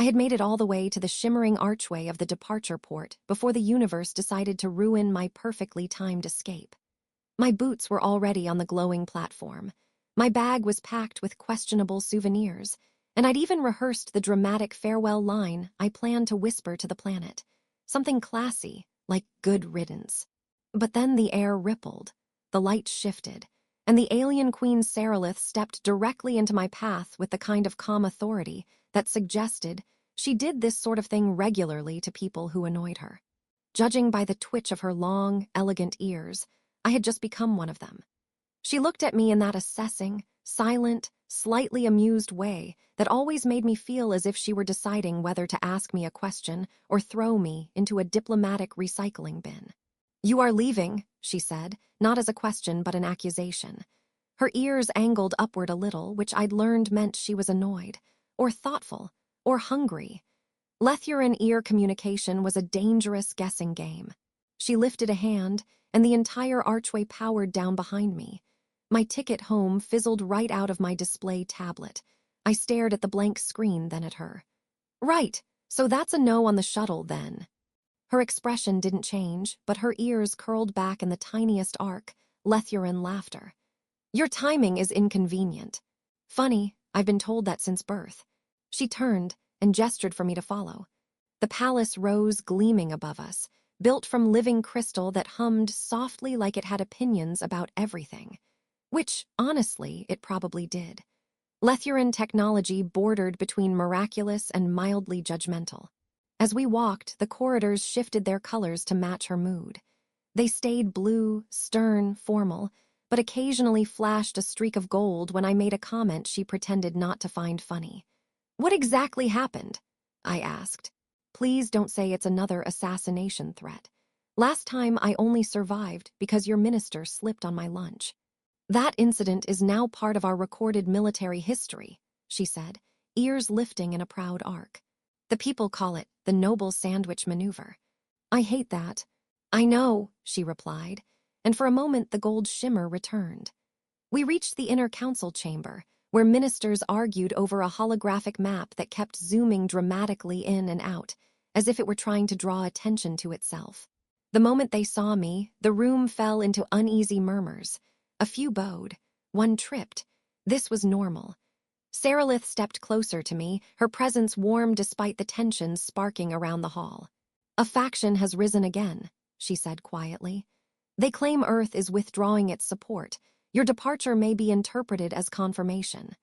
I had made it all the way to the shimmering archway of the departure port before the universe decided to ruin my perfectly timed escape. My boots were already on the glowing platform. My bag was packed with questionable souvenirs, and I'd even rehearsed the dramatic farewell line I planned to whisper to the planet. Something classy, like good riddance. But then the air rippled, the light shifted, and the alien Queen Seralith stepped directly into my path with the kind of calm authority that suggested she did this sort of thing regularly to people who annoyed her. Judging by the twitch of her long, elegant ears, I had just become one of them. She looked at me in that assessing, silent, slightly amused way that always made me feel as if she were deciding whether to ask me a question or throw me into a diplomatic recycling bin. "You are leaving," she said, not as a question but an accusation. Her ears angled upward a little, which I'd learned meant she was annoyed, or thoughtful, or hungry. Lethuran ear communication was a dangerous guessing game. She lifted a hand, and the entire archway powered down behind me. My ticket home fizzled right out of my display tablet. I stared at the blank screen, then at her. "Right, so that's a no on the shuttle, then." Her expression didn't change, but her ears curled back in the tiniest arc, Lethuran laughter. "Your timing is inconvenient. Funny, I've been told that since birth." She turned and gestured for me to follow. The palace rose gleaming above us, built from living crystal that hummed softly like it had opinions about everything. Which, honestly, it probably did. Lethuran technology bordered between miraculous and mildly judgmental. As we walked, the corridors shifted their colors to match her mood. They stayed blue, stern, formal, but occasionally flashed a streak of gold when I made a comment she pretended not to find funny. "What exactly happened?" I asked. "Please don't say it's another assassination threat. Last time I only survived because your minister slipped on my lunch." "That incident is now part of our recorded military history," she said, ears lifting in a proud arc. "The people call it the noble sandwich maneuver." "I hate that." "I know," she replied, and for a moment the gold shimmer returned. We reached the inner council chamber, where ministers argued over a holographic map that kept zooming dramatically in and out, as if it were trying to draw attention to itself. The moment they saw me, the room fell into uneasy murmurs. A few bowed. One tripped. This was normal. Seralith stepped closer to me, her presence warm despite the tensions sparking around the hall. "A faction has risen again," she said quietly. "They claim Earth is withdrawing its support. Your departure may be interpreted as confirmation."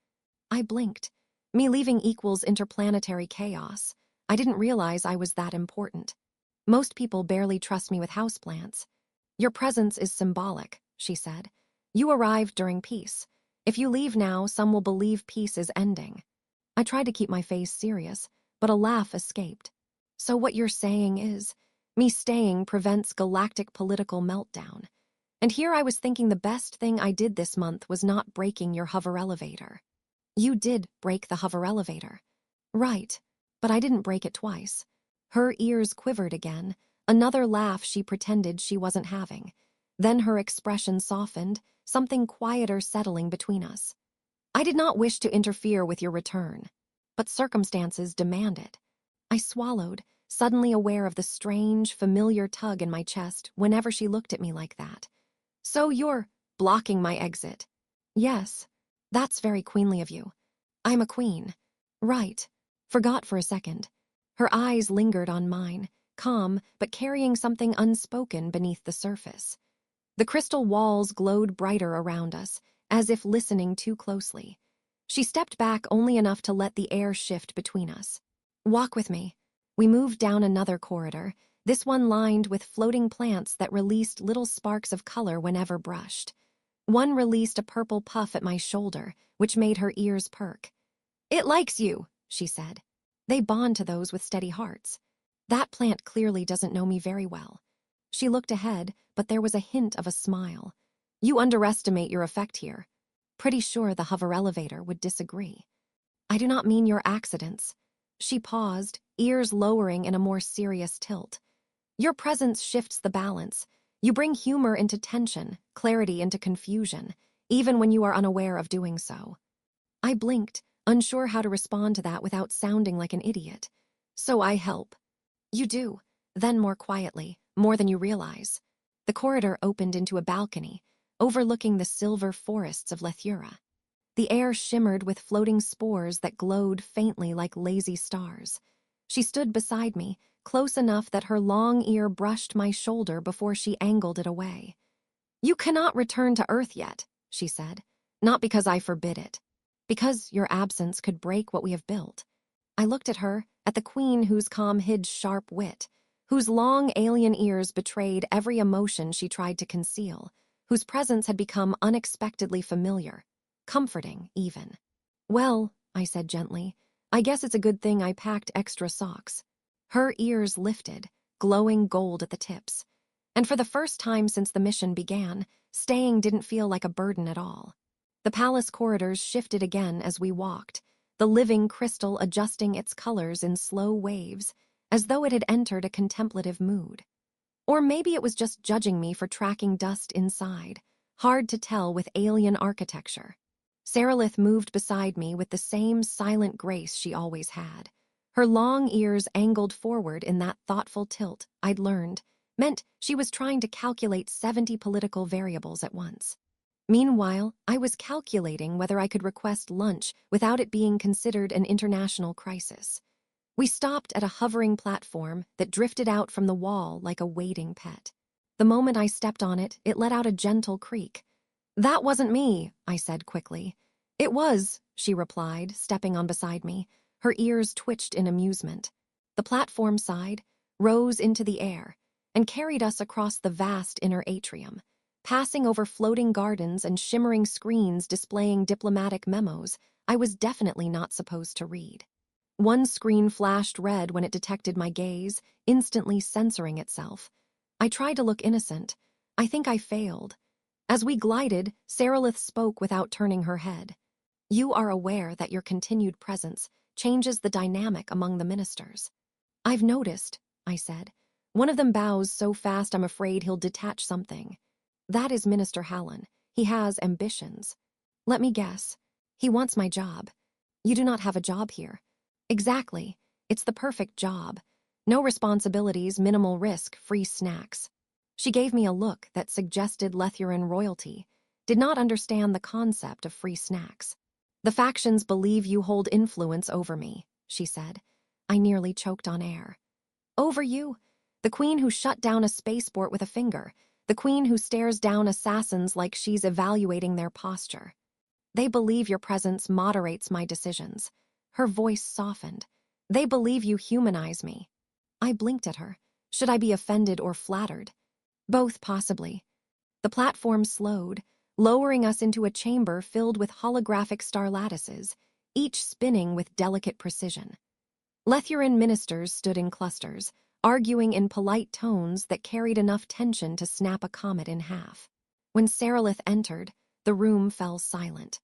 I blinked. Me leaving equals interplanetary chaos. I didn't realize I was that important. Most people barely trust me with houseplants. "Your presence is symbolic," she said. "You arrived during peace. If you leave now, some will believe peace is ending." I tried to keep my face serious, but a laugh escaped. "So what you're saying is, me staying prevents galactic political meltdown. And here I was thinking the best thing I did this month was not breaking your hover elevator." "You did break the hover elevator." "Right, but I didn't break it twice." Her ears quivered again, another laugh she pretended she wasn't having. Then her expression softened, something quieter settling between us. "I did not wish to interfere with your return, but circumstances demand it." I swallowed, suddenly aware of the strange, familiar tug in my chest whenever she looked at me like that. "So you're blocking my exit?" "Yes. That's very queenly of you." "I'm a queen." "Right." Forgot for a second. Her eyes lingered on mine, calm but carrying something unspoken beneath the surface. The crystal walls glowed brighter around us, as if listening too closely. She stepped back only enough to let the air shift between us. "Walk with me." We moved down another corridor, this one lined with floating plants that released little sparks of color whenever brushed. One released a purple puff at my shoulder, which made her ears perk. "It likes you," she said. "They bond to those with steady hearts." "That plant clearly doesn't know me very well." She looked ahead, but there was a hint of a smile. "You underestimate your effect here." Pretty sure the hover elevator would disagree. "I do not mean your accidents." She paused, ears lowering in a more serious tilt. "Your presence shifts the balance. You bring humor into tension, clarity into confusion, even when you are unaware of doing so." I blinked, unsure how to respond to that without sounding like an idiot. So I help. You do. Then more quietly, more than you realize. The corridor opened into a balcony, overlooking the silver forests of Lethura. The air shimmered with floating spores that glowed faintly like lazy stars. She stood beside me, close enough that her long ear brushed my shoulder before she angled it away. You cannot return to Earth yet, she said. Not because I forbid it. Because your absence could break what we have built. I looked at her, at the queen whose calm hid sharp wit, whose long alien ears betrayed every emotion she tried to conceal, whose presence had become unexpectedly familiar, comforting even. Well, I said gently, I guess it's a good thing I packed extra socks. Her ears lifted, glowing gold at the tips. And for the first time since the mission began, staying didn't feel like a burden at all. The palace corridors shifted again as we walked, the living crystal adjusting its colors in slow waves, as though it had entered a contemplative mood. Or maybe it was just judging me for tracking dust inside, hard to tell with alien architecture. Sarilith moved beside me with the same silent grace she always had. Her long ears angled forward in that thoughtful tilt I'd learned meant she was trying to calculate 70 political variables at once. Meanwhile, I was calculating whether I could request lunch without it being considered an international crisis. We stopped at a hovering platform that drifted out from the wall like a waiting pet. The moment I stepped on it, it let out a gentle creak. That wasn't me, I said quickly. It was, she replied, stepping on beside me. Her ears twitched in amusement. The platform sighed, rose into the air, and carried us across the vast inner atrium, passing over floating gardens and shimmering screens displaying diplomatic memos I was definitely not supposed to read. One screen flashed red when it detected my gaze, instantly censoring itself. I tried to look innocent. I think I failed. As we glided, Sarilith spoke without turning her head. You are aware that your continued presence changes the dynamic among the ministers. I've noticed, I said. One of them bows so fast I'm afraid he'll detach something. That is Minister Hallen. He has ambitions. Let me guess. He wants my job. You do not have a job here. Exactly. It's the perfect job. No responsibilities, minimal risk, free snacks. She gave me a look that suggested Lethuran royalty, did not understand the concept of free snacks. The factions believe you hold influence over me, she said. I nearly choked on air. Over you? The queen who shut down a spaceport with a finger, the queen who stares down assassins like she's evaluating their posture. They believe your presence moderates my decisions. Her voice softened. They believe you humanize me. I blinked at her. Should I be offended or flattered? Both, possibly. The platform slowed, lowering us into a chamber filled with holographic star lattices, each spinning with delicate precision. Lethuran ministers stood in clusters, arguing in polite tones that carried enough tension to snap a comet in half. When Sarilith entered, the room fell silent.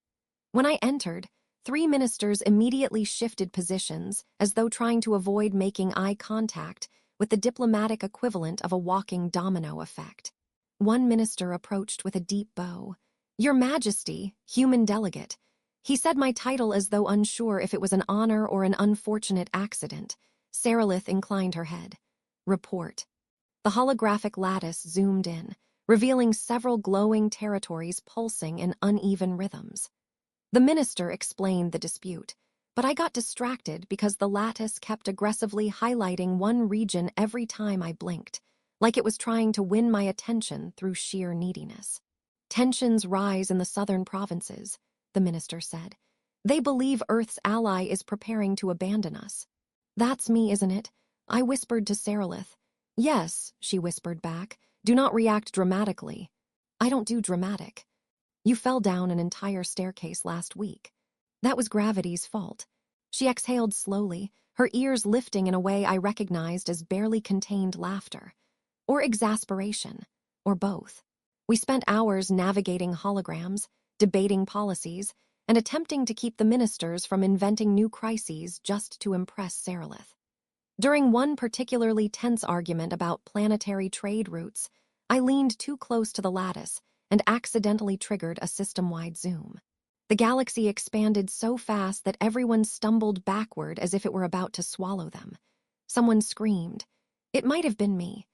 When I entered, 3 ministers immediately shifted positions as though trying to avoid making eye contact with the diplomatic equivalent of a walking domino effect. One minister approached with a deep bow. Your Majesty, human delegate. He said my title as though unsure if it was an honor or an unfortunate accident. Sarilith inclined her head. Report. The holographic lattice zoomed in, revealing several glowing territories pulsing in uneven rhythms. The minister explained the dispute, but I got distracted because the lattice kept aggressively highlighting one region every time I blinked, like it was trying to win my attention through sheer neediness. Tensions rise in the southern provinces, the minister said. They believe Earth's ally is preparing to abandon us. That's me, isn't it? I whispered to Sarilith. Yes, she whispered back. Do not react dramatically. I don't do dramatic. You fell down an entire staircase last week. That was gravity's fault. She exhaled slowly, her ears lifting in a way I recognized as barely contained laughter. Or exasperation. Or both. We spent hours navigating holograms, debating policies, and attempting to keep the ministers from inventing new crises just to impress Sarilith. During one particularly tense argument about planetary trade routes, I leaned too close to the lattice and accidentally triggered a system-wide zoom. The galaxy expanded so fast that everyone stumbled backward as if it were about to swallow them. Someone screamed. It might have been me.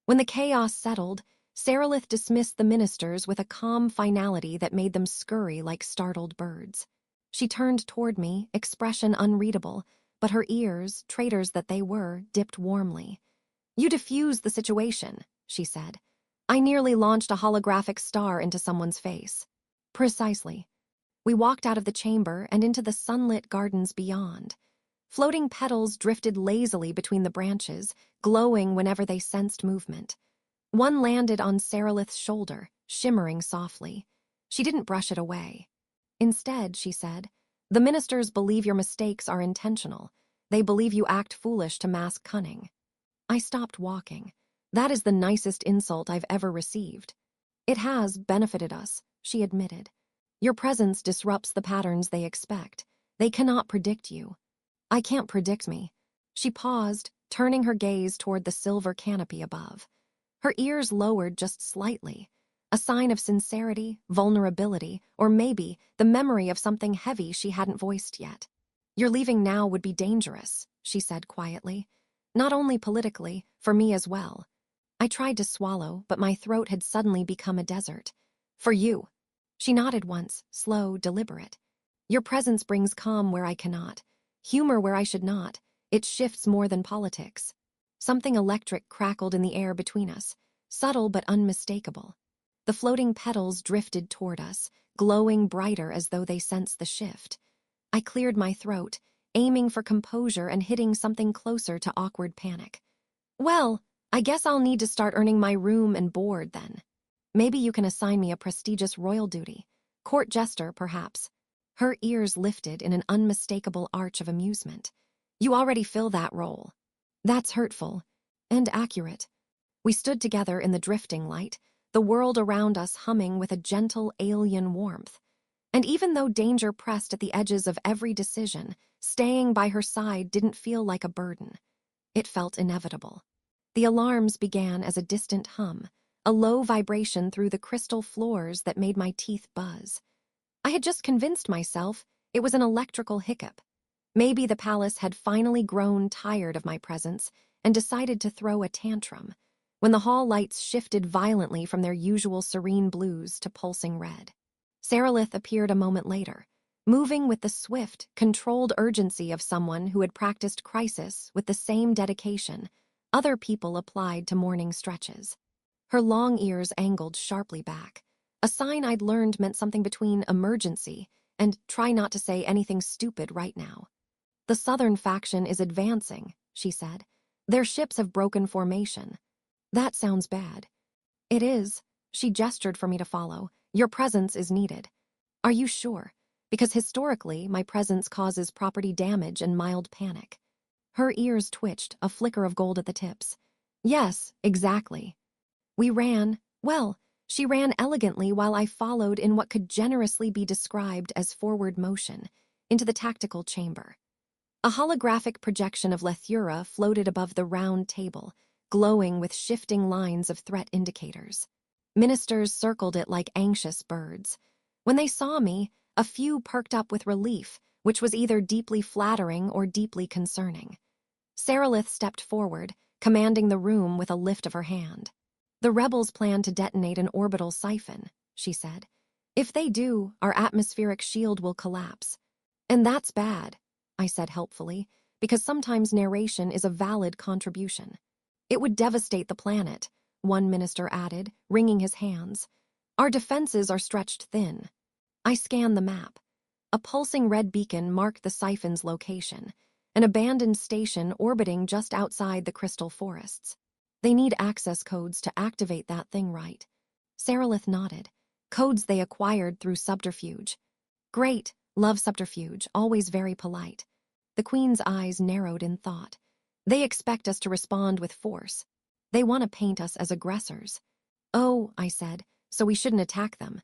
When the chaos settled, Sarilith dismissed the ministers with a calm finality that made them scurry like startled birds. She turned toward me, expression unreadable, but her ears, traitors that they were, dipped warmly. "You diffused the situation," she said. "I nearly launched a holographic star into someone's face." "Precisely." We walked out of the chamber and into the sunlit gardens beyond. Floating petals drifted lazily between the branches, glowing whenever they sensed movement. One landed on Sarilith's shoulder, shimmering softly. She didn't brush it away. "Instead," she said, "the ministers believe your mistakes are intentional. They believe you act foolish to mask cunning." I stopped walking. That is the nicest insult I've ever received. "It has benefited us," she admitted. "Your presence disrupts the patterns they expect. They cannot predict you." "I can't predict me." She paused, turning her gaze toward the silver canopy above. Her ears lowered just slightly, a sign of sincerity, vulnerability, or maybe the memory of something heavy she hadn't voiced yet. "Your leaving now would be dangerous," she said quietly. "Not only politically, for me as well." I tried to swallow, but my throat had suddenly become a desert. "For you." She nodded once, slow, deliberate. "Your presence brings calm where I cannot, humor where I should not. It shifts more than politics." Something electric crackled in the air between us, subtle but unmistakable. The floating petals drifted toward us, glowing brighter as though they sensed the shift. I cleared my throat, aiming for composure and hitting something closer to awkward panic. "Well, I guess I'll need to start earning my room and board then. Maybe you can assign me a prestigious royal duty. Court jester, perhaps." Her ears lifted in an unmistakable arch of amusement. "You already fill that role." "That's hurtful. And accurate." We stood together in the drifting light, the world around us humming with a gentle alien warmth. And even though danger pressed at the edges of every decision, staying by her side didn't feel like a burden. It felt inevitable. The alarms began as a distant hum, a low vibration through the crystal floors that made my teeth buzz. I had just convinced myself it was an electrical hiccup. Maybe the palace had finally grown tired of my presence and decided to throw a tantrum, when the hall lights shifted violently from their usual serene blues to pulsing red. Sarilith appeared a moment later, moving with the swift, controlled urgency of someone who had practiced crisis with the same dedication other people applied to morning stretches. Her long ears angled sharply back, a sign I'd learned meant something between emergency and try not to say anything stupid right now. "The southern faction is advancing," she said. "Their ships have broken formation." "That sounds bad." "It is." She gestured for me to follow. "Your presence is needed." "Are you sure? Because historically, my presence causes property damage and mild panic." Her ears twitched, a flicker of gold at the tips. "Yes, exactly." We ran. Well, she ran elegantly while I followed in what could generously be described as forward motion, into the tactical chamber. A holographic projection of Lethura floated above the round table, glowing with shifting lines of threat indicators. Ministers circled it like anxious birds. When they saw me, a few perked up with relief, which was either deeply flattering or deeply concerning. Sarilith stepped forward, commanding the room with a lift of her hand. "The rebels plan to detonate an orbital siphon," she said. "If they do, our atmospheric shield will collapse." "And that's bad," I said helpfully, because sometimes narration is a valid contribution. "It would devastate the planet," one minister added, wringing his hands. "Our defenses are stretched thin." I scanned the map. A pulsing red beacon marked the siphon's location, an abandoned station orbiting just outside the crystal forests. "They need access codes to activate that thing, right?" Sarilith nodded. "Codes they acquired through subterfuge." "Great, love subterfuge, always very polite." The Queen's eyes narrowed in thought. "They expect us to respond with force. They want to paint us as aggressors." "Oh," I said, "so we shouldn't attack them."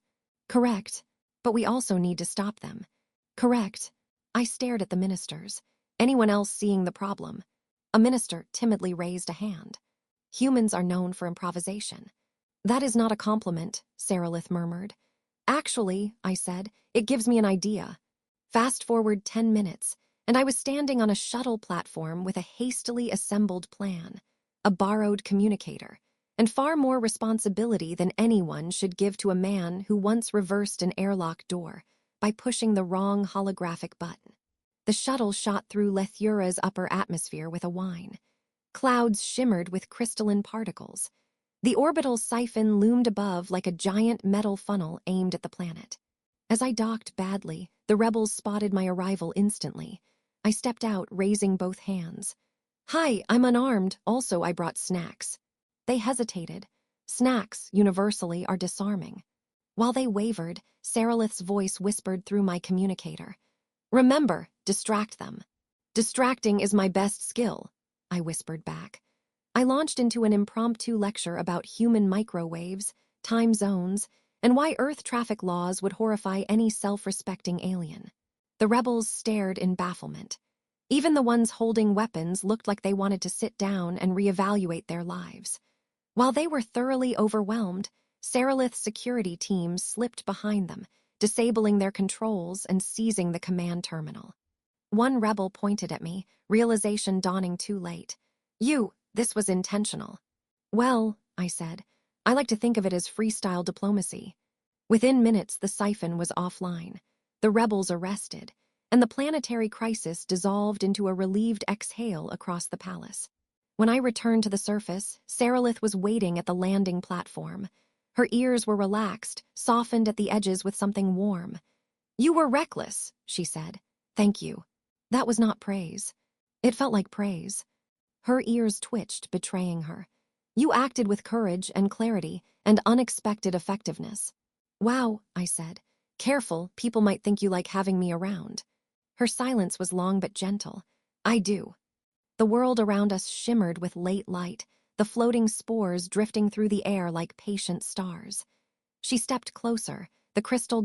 "Correct. But we also need to stop them." "Correct." I stared at the ministers. Anyone else seeing the problem? A minister timidly raised a hand. "Humans are known for improvisation." "That is not a compliment," Sarilith murmured. Actually, I said, it gives me an idea. Fast forward 10 minutes, and I was standing on a shuttle platform with a hastily assembled plan, a borrowed communicator, and far more responsibility than anyone should give to a man who once reversed an airlock door by pushing the wrong holographic button. The shuttle shot through Lethura's upper atmosphere with a whine. Clouds shimmered with crystalline particles. The orbital siphon loomed above like a giant metal funnel aimed at the planet. As I docked badly, the rebels spotted my arrival instantly. I stepped out, raising both hands. Hi, I'm unarmed. Also, I brought snacks. They hesitated. Snacks, universally, are disarming. While they wavered, Saralith's voice whispered through my communicator. Remember, distract them. Distracting is my best skill, I whispered back. I launched into an impromptu lecture about human microwaves, time zones, and why Earth traffic laws would horrify any self-respecting alien. The rebels stared in bafflement. Even the ones holding weapons looked like they wanted to sit down and reevaluate their lives. While they were thoroughly overwhelmed, Saralith's security team slipped behind them, disabling their controls and seizing the command terminal. One rebel pointed at me, realization dawning too late. This was intentional. Well, I said, I like to think of it as freestyle diplomacy. Within minutes, the siphon was offline, the rebels arrested, and the planetary crisis dissolved into a relieved exhale across the palace. When I returned to the surface, Saralith was waiting at the landing platform. Her ears were relaxed, softened at the edges with something warm. You were reckless, she said. Thank you. That was not praise. It felt like praise. Her ears twitched, betraying her. You acted with courage and clarity and unexpected effectiveness. Wow, I said. Careful, people might think you like having me around. Her silence was long but gentle. I do. The world around us shimmered with late light, the floating spores drifting through the air like patient stars. She stepped closer, the crystal